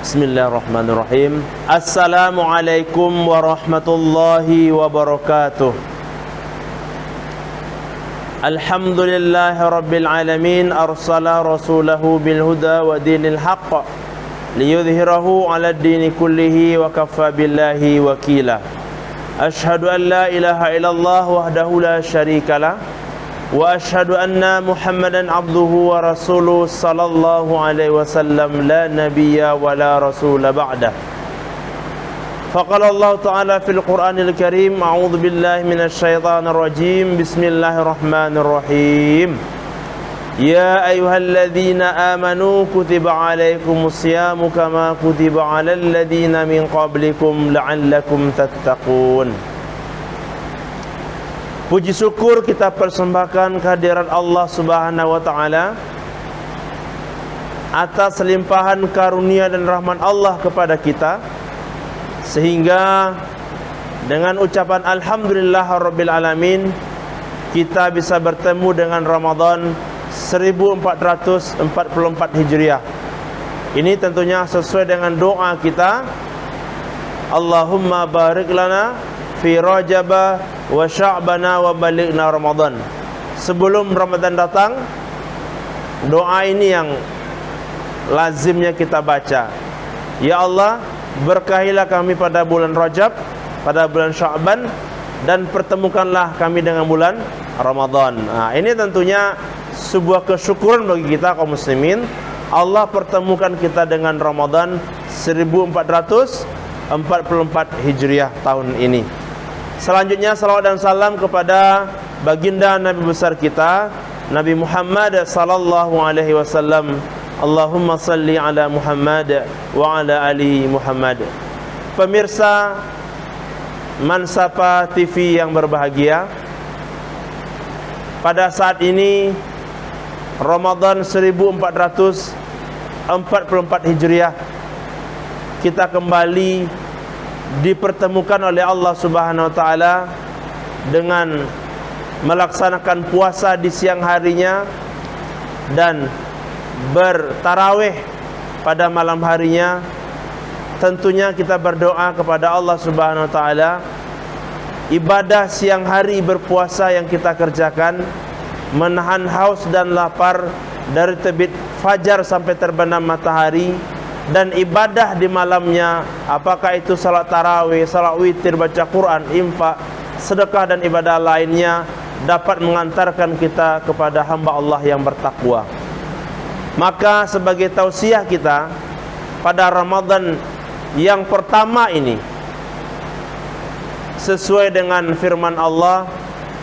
Bismillahirrahmanirrahim. Assalamualaikum warahmatullahi wabarakatuh. Alhamdulillahi rabbil alamin, arsala rasulahu bil huda wa dinil haqq liyudhhirahu 'ala ad-dini kullihi wa kaffa billahi wakila. Ashhadu an la ilaha illallah wahdahu la syarikalah wa ashhadu anna Muhammadan abduhu wa rasuluh sallallahu alaihi wasallam la nabiyya wa la rasula ba'dah. Faqala Allah ta'ala fil Qur'anil Karim, a'udzu billahi minasy syaithanir rajim. Bismillahirrahmanirrahim. Ya ayyuhalladzina amanu kutiba 'alaikumus syamu kama kutiba 'alal ladzina min qablikum la'allakum tattaqun. Puji syukur kita persembahkan kehadirat Allah Subhanahu wa taala atas limpahan karunia dan rahmat Allah kepada kita, sehingga dengan ucapan alhamdulillahirabbil alamin kita bisa bertemu dengan Ramadan 1444 Hijriah. Ini tentunya sesuai dengan doa kita, Allahumma barik lana fi Rajab wa Sya'bana wa balighna Ramadan. Sebelum Ramadan datang, doa ini yang lazimnya kita baca. Ya Allah, berkahilah kami pada bulan Rajab, pada bulan Sya'ban, dan pertemukanlah kami dengan bulan Ramadan. Nah, ini tentunya sebuah kesyukuran bagi kita kaum muslimin. Allah pertemukan kita dengan Ramadan 1444 Hijriah tahun ini. Selanjutnya salawat dan salam kepada baginda Nabi besar kita, Nabi Muhammad sallallahu alaihi wasallam. Allahumma salli ala Muhammad wa ala ali Muhammad. Pemirsa Mansapa TV yang berbahagia, pada saat ini Ramadan 1444 Hijriah kita kembali dipertemukan oleh Allah Subhanahu wa taala dengan melaksanakan puasa di siang harinya dan bertarawih pada malam harinya. Tentunya kita berdoa kepada Allah Subhanahu wa taala, ibadah siang hari berpuasa yang kita kerjakan, menahan haus dan lapar dari terbit fajar sampai terbenam matahari, dan ibadah di malamnya, apakah itu salat tarawih, salat witir, baca Quran, infak, sedekah dan ibadah lainnya, dapat mengantarkan kita kepada hamba Allah yang bertakwa. Maka sebagai tausiah kita pada Ramadan yang pertama ini, sesuai dengan firman Allah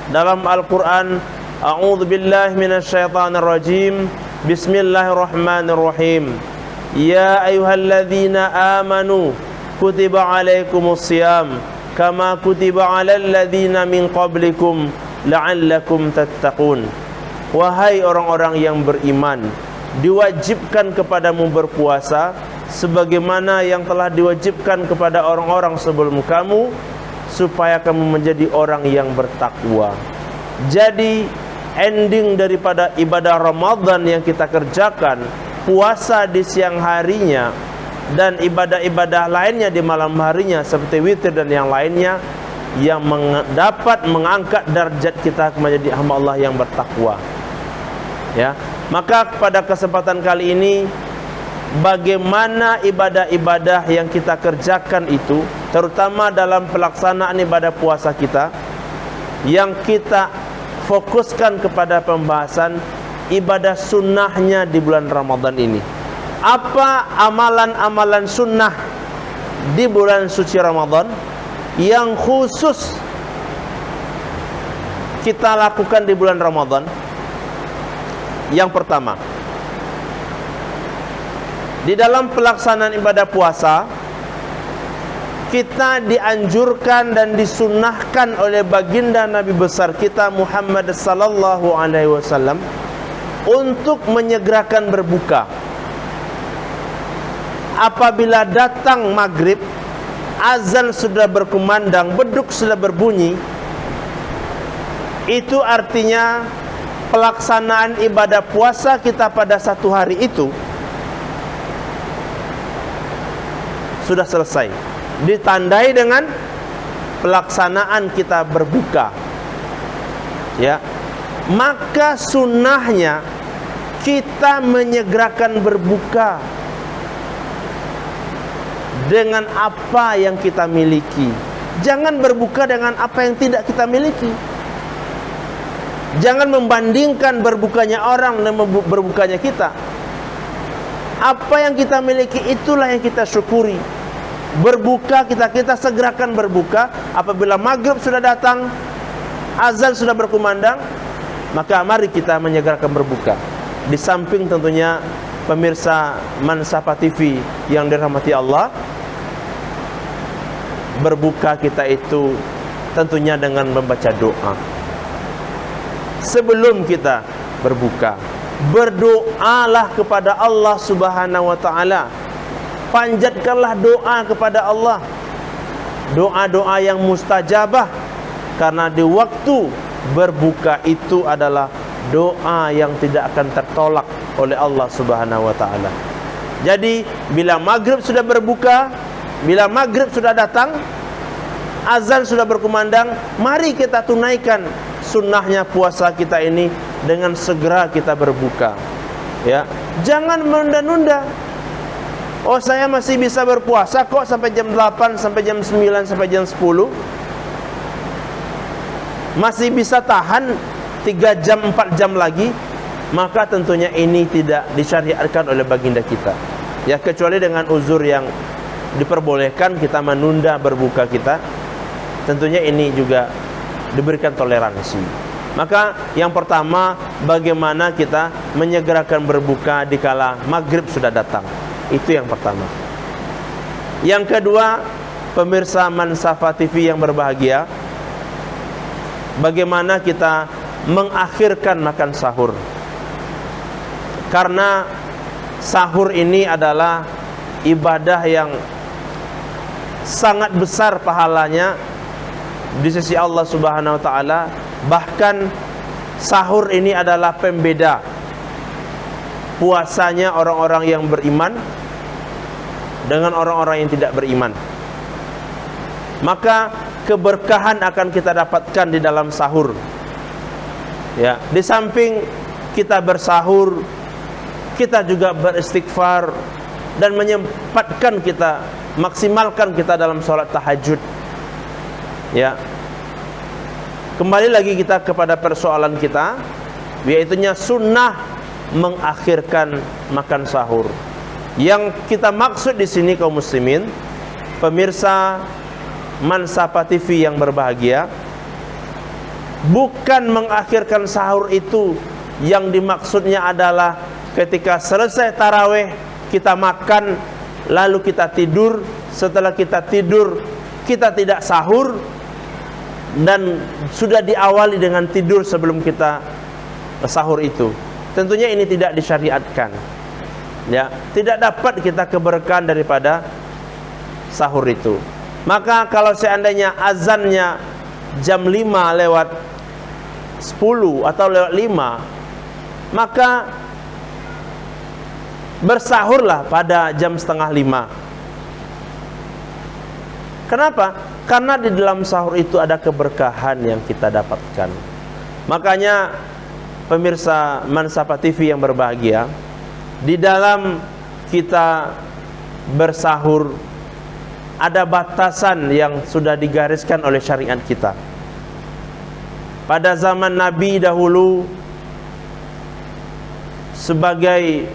dalam Al-Quran, a'udzu billahi minasyaitonir rajim, bismillahirrahmanirrahim. Ya ayyuhalladzina amanu kutiba 'alaikumus syiyam kama kutiba 'alal ladzina min qablikum la'allakum tattaqun. Wahai orang-orang yang beriman, diwajibkan kepadamu berpuasa sebagaimana yang telah diwajibkan kepada orang-orang sebelum kamu, supaya kamu menjadi orang yang bertakwa. Jadi ending daripada ibadah Ramadan yang kita kerjakan, puasa di siang harinya dan ibadah-ibadah lainnya di malam harinya seperti witir dan yang lainnya, yang dapat mengangkat derajat kita menjadi hamba Allah yang bertakwa. Ya, maka pada kesempatan kali ini, bagaimana ibadah-ibadah yang kita kerjakan itu, terutama dalam pelaksanaan ibadah puasa kita, yang kita fokuskan kepada pembahasan ibadah sunnahnya di bulan Ramadan ini. Apa amalan-amalan sunnah di bulan suci Ramadan yang khusus kita lakukan di bulan Ramadan? Yang pertama, di dalam pelaksanaan ibadah puasa, kita dianjurkan dan disunnahkan oleh baginda Nabi besar kita Muhammad sallallahu alaihi wasallam untuk menyegerakan berbuka. Apabila datang maghrib, azan sudah berkumandang, beduk sudah berbunyi, itu artinya pelaksanaan ibadah puasa kita pada satu hari itu sudah selesai. Ditandai dengan pelaksanaan kita berbuka. Ya. Maka sunnahnya kita menyegerakan berbuka dengan apa yang kita miliki. Jangan berbuka dengan apa yang tidak kita miliki. Jangan membandingkan berbukanya orang dan berbukanya kita. Apa yang kita miliki itulah yang kita syukuri. Berbuka kita segerakan berbuka. Apabila maghrib sudah datang, azan sudah berkumandang, maka mari kita menyegerakan berbuka. Di samping tentunya pemirsa Mansapa TV yang dirahmati Allah, berbuka kita itu tentunya dengan membaca doa. Sebelum kita berbuka, berdoalah kepada Allah Subhanahu wa taala. Panjatkanlah doa kepada Allah. Doa-doa yang mustajabah, karena di waktu berbuka itu adalah doa yang tidak akan tertolak oleh Allah Subhanahu wa taala. Jadi bila maghrib sudah berbuka, bila maghrib sudah datang, azan sudah berkumandang, mari kita tunaikan sunnahnya puasa kita ini dengan segera kita berbuka. Ya, jangan menunda-nunda. Oh, saya masih bisa berpuasa kok sampai jam 8, sampai jam 9, sampai jam 10. Masih bisa tahan 3 jam, 4 jam lagi. Maka tentunya ini tidak disyariatkan oleh baginda kita. Ya, kecuali dengan uzur yang diperbolehkan kita menunda berbuka kita. Tentunya ini juga diberikan toleransi. Maka yang pertama, bagaimana kita menyegerakan berbuka dikala maghrib sudah datang. Itu yang pertama. Yang kedua, pemirsa Mansapa TV yang berbahagia, bagaimana kita mengakhirkan makan sahur. Karena sahur ini adalah ibadah yang sangat besar pahalanya di sisi Allah Subhanahu wa taala. Bahkan sahur ini adalah pembeda puasanya orang-orang yang beriman dengan orang-orang yang tidak beriman. Maka keberkahan akan kita dapatkan di dalam sahur. Ya, di samping kita bersahur, kita juga beristighfar dan menyempatkan kita, maksimalkan kita dalam sholat tahajud. Ya, kembali lagi kita kepada persoalan kita, yaitunya sunnah mengakhirkan makan sahur. Yang kita maksud di sini kaum muslimin, pemirsa Mansapa TV yang berbahagia, bukan mengakhirkan sahur itu. Yang dimaksudnya adalah ketika selesai tarawih kita makan lalu kita tidur. Setelah kita tidur kita tidak sahur, dan sudah diawali dengan tidur sebelum kita sahur itu. Tentunya ini tidak disyariatkan. Ya, tidak dapat kita keberkahan daripada sahur itu. Maka kalau seandainya azannya jam 5 lewat 10 atau lewat 5, maka bersahurlah pada jam setengah 5. Kenapa? Karena di dalam sahur itu ada keberkahan yang kita dapatkan. Makanya pemirsa Mansapa TV yang berbahagia, di dalam kita bersahur ada batasan yang sudah digariskan oleh syariat kita. Pada zaman Nabi dahulu, sebagai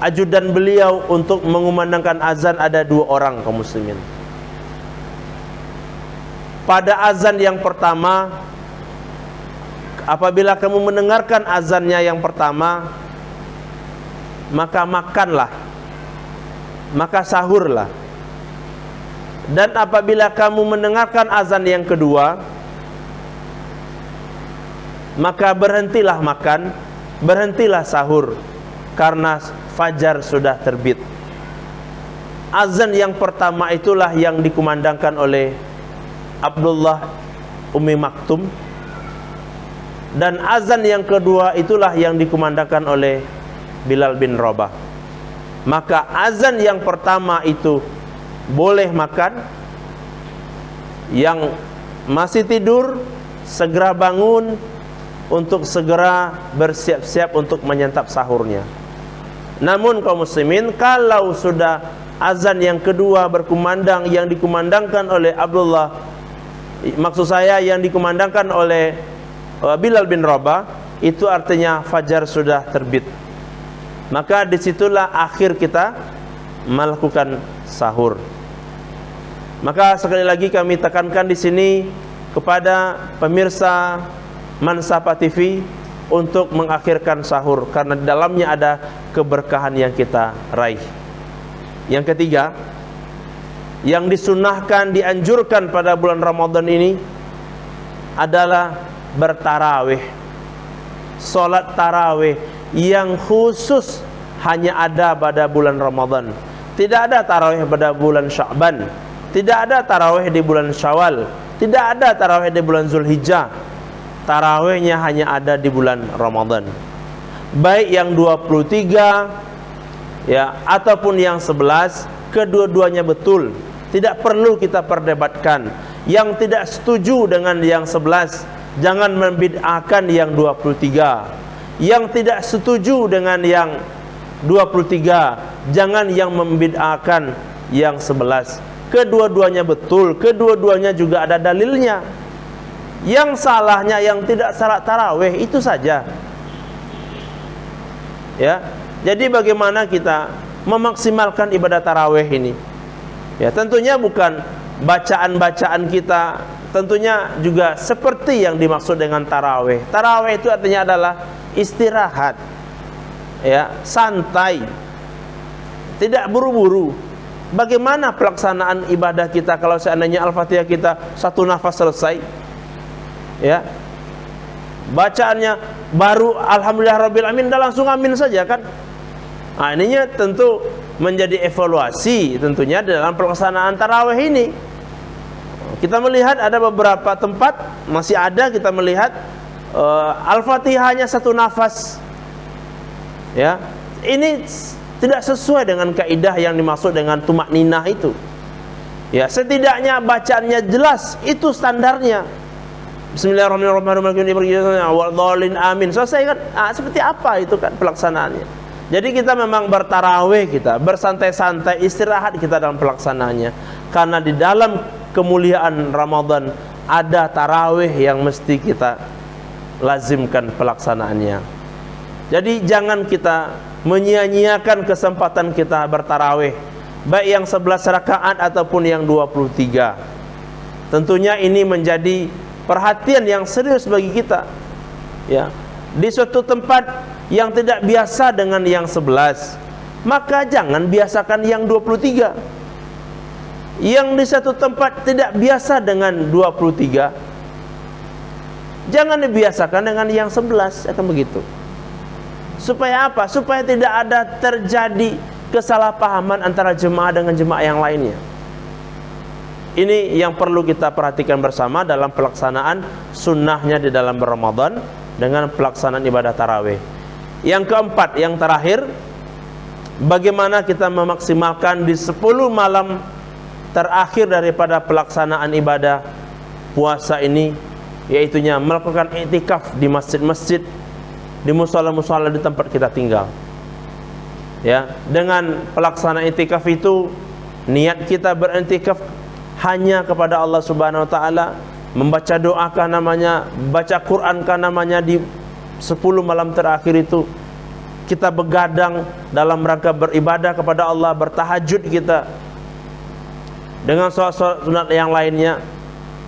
ajudan beliau untuk mengumandangkan azan ada 2 orang kaum muslimin. Pada azan yang pertama, apabila kamu mendengarkan azannya yang pertama, maka makanlah, maka sahurlah. Dan apabila kamu mendengarkan azan yang kedua, maka berhentilah makan, berhentilah sahur, karena fajar sudah terbit. Azan yang pertama itulah yang dikumandangkan oleh Abdullah Ummi Maktum, dan azan yang kedua itulah yang dikumandangkan oleh Bilal bin Rabah. Maka azan yang pertama itu boleh makan. Yang masih tidur segera bangun untuk segera bersiap-siap untuk menyantap sahurnya. Namun kaum muslimin, kalau sudah azan yang kedua berkumandang, yang dikumandangkan oleh Abdullah, maksud saya yang dikumandangkan oleh Bilal bin Rabah, itu artinya fajar sudah terbit. Maka disitulah akhir kita melakukan sahur. Maka sekali lagi kami tekankan di sini kepada pemirsa Mansapa TV untuk mengakhirkan sahur, karena di dalamnya ada keberkahan yang kita raih. Yang ketiga, yang disunahkan, dianjurkan pada bulan Ramadan ini adalah bertarawih. Salat tarawih yang khusus hanya ada pada bulan Ramadan. Tidak ada tarawih pada bulan Sya'ban, tidak ada tarawih di bulan Syawal, tidak ada tarawih di bulan Zulhijjah. Tarawihnya hanya ada di bulan Ramadan. Baik yang 23 ya ataupun yang 11, kedua-duanya betul. Tidak perlu kita perdebatkan. Yang tidak setuju dengan yang 11, jangan membid'ahkan yang 23. Yang tidak setuju dengan yang 23, jangan yang membid'ahkan yang 11. Kedua-duanya betul, kedua-duanya juga ada dalilnya. Yang salahnya yang tidak salat tarawih itu saja. Ya. Jadi bagaimana kita memaksimalkan ibadah tarawih ini? Ya, tentunya bukan bacaan-bacaan kita, tentunya juga seperti yang dimaksud dengan tarawih. Tarawih itu artinya adalah istirahat. Ya, santai. Tidak buru-buru. Bagaimana pelaksanaan ibadah kita kalau seandainya Al-Fatihah kita satu nafas selesai? Ya. Bacaannya baru Alhamdulillahirabbil alamin, dah langsung amin saja kan? Nah, ininya tentu menjadi evaluasi tentunya dalam pelaksanaan tarawih ini. Kita melihat ada beberapa tempat masih ada kita melihat Al-Fatihahnya satu nafas. Ya. Ini tidak sesuai dengan kaidah yang dimaksud dengan tumakninah itu. Ya, setidaknya bacaannya jelas, itu standarnya. Bismillahirrahmanirrahim. Amin. Selesai kan? Seperti apa itu kan pelaksanaannya? Jadi kita memang bertarawih, kita bersantai-santai, istirahat kita dalam pelaksanaannya. Karena di dalam kemuliaan Ramadan ada tarawih yang mesti kita lazimkan pelaksanaannya. Jadi jangan kita menyia-nyiakan kesempatan kita bertarawih, baik yang 11 rakaat ataupun yang 23. Tentunya ini menjadi perhatian yang serius bagi kita. Ya, di suatu tempat yang tidak biasa dengan yang 11, maka jangan biasakan yang 23. Yang di satu tempat tidak biasa dengan 23, jangan dibiasakan dengan yang 11, akan begitu. Supaya apa? Supaya tidak ada terjadi kesalahpahaman antara jemaah dengan jemaah yang lainnya. Ini yang perlu kita perhatikan bersama dalam pelaksanaan sunnahnya di dalam Ramadan dengan pelaksanaan ibadah tarawih. Yang keempat, yang terakhir, bagaimana kita memaksimalkan di 10 malam terakhir daripada pelaksanaan ibadah puasa ini, yaitunya melakukan i'tikaf di masjid-masjid, di musala-musala di tempat kita tinggal. Ya, dengan pelaksanaan i'tikaf itu niat kita beriktikaf hanya kepada Allah Subhanahu wa taala, membaca doa kan namanya, baca Quran kan namanya di 10 malam terakhir itu. Kita begadang dalam rangka beribadah kepada Allah, bertahajud kita. Dengan sholat-sholat sunat yang lainnya,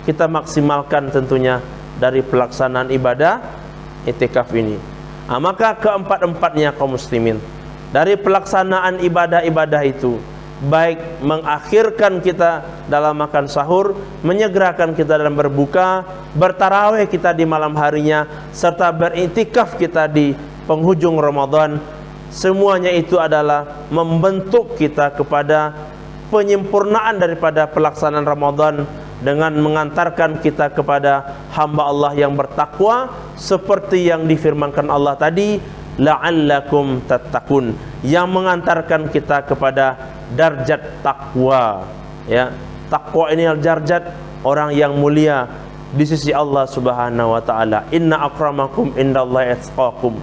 kita maksimalkan tentunya dari pelaksanaan ibadah i'tikaf ini. Maka keempat-empatnya kaum muslimin, dari pelaksanaan ibadah-ibadah itu, baik mengakhirkan kita dalam makan sahur, menyegerakan kita dalam berbuka, bertarawih kita di malam harinya, serta beriktikaf kita di penghujung Ramadan, semuanya itu adalah membentuk kita kepada penyempurnaan daripada pelaksanaan Ramadan, dengan mengantarkan kita kepada hamba Allah yang bertakwa, seperti yang difirmankan Allah tadi, la'allakum tattaqun, yang mengantarkan kita kepada darjat takwa. Ya, takwa ini al-jarjat, orang yang mulia di sisi Allah Subhanahu wa taala. Inna akramakum indallahi atqakum.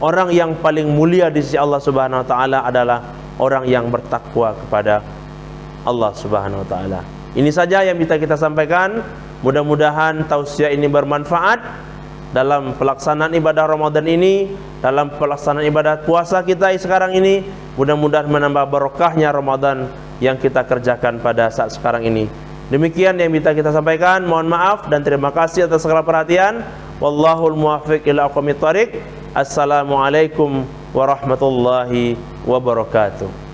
Orang yang paling mulia di sisi Allah Subhanahu wa taala adalah orang yang bertakwa kepada Allah Subhanahu wa taala. Ini saja yang bisa kita sampaikan. Mudah-mudahan tausiah ini bermanfaat dalam pelaksanaan ibadah Ramadan ini, dalam pelaksanaan ibadah puasa kita sekarang ini. Mudah-mudahan menambah barokahnya Ramadan yang kita kerjakan pada saat sekarang ini. Demikian yang bisa kita sampaikan. Mohon maaf dan terima kasih atas segala perhatian. Wallahul muwaffiq ila aqwamit thoriq. Assalamualaikum warahmatullahi wabarakatuh.